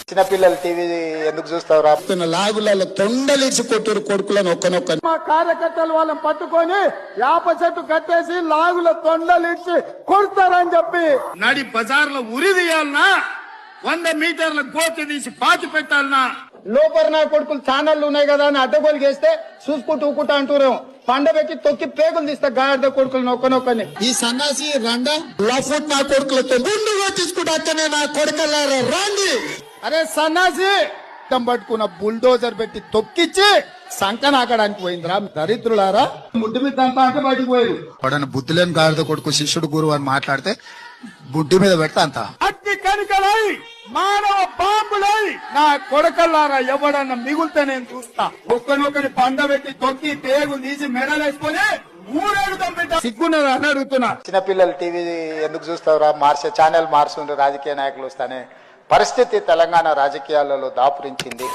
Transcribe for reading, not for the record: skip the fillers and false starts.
చిన్నపిల్లలు టీవీ ఎందుకు చూస్తావు రా? లాగులలో తొండలిచ్చి కొట్టురు కొడుకులను ఒక్కనొక్క మా కార్యకర్తలు వాళ్ళని పట్టుకొని యాప చెట్టు కట్టేసి లాగుల తొండలిచ్చి కొడతారని చెప్పి నడి బజార్లో ఉరి తీయాలనా 100 మీటర్ల గోతి తీసి పాతి పెట్టాలనా? లోపల నా కొడుకులు ఛానళ్లు ఉన్నాయి కదా అని అడ్డగోలు చేస్తే చూసుకుంటూ ఊకుంటా అంటూరేమో పండబెట్టి తొక్కి పేగులు తీస్తా గాడిద కొడుకులు ఒక్కనొక్కని. ఈ సన్నాసి రండ లఫుట్ నా కొడుకులతో ముందుగా తీసుకుంటే నా కొడుకల్లారా రండి. అరే సన్నాసి పట్టుకున్న బుల్డోజర్ పెట్టి తొక్కిచ్చి సంకనాకడానికి పోయిందిరా దరిద్రులారా. ముడ్డి మీద అంతా అంటే బయటకు పోయి వాడని బుద్ధి లేని గాడిద కొడుకు శిష్యుడు గురువు అని మాట్లాడితే బుడ్డి మీద పెడతా అంత అట్టి కనికలై మానవ బాంబులై నా కొడకల్లారా ఎవడన్నా మిగులుతా నేను చూస్తా. ఒక్కనొక్కని పండబెట్టి తొక్కి పేగులు తీసి మెడలేసుకొని ఊరేగుతాం బిడ్డ. సిగ్గున్నదా అని అడుగుతున్నా. చిన్నపిల్లలు టీవీ ఎందుకు చూస్తావు రా? ఛానల్ మార్చుండ్రు రాజకీయ నాయకులు వస్తానే పరిస్థితి తెలంగాణ రాజకీయాలలో దాపురించింది.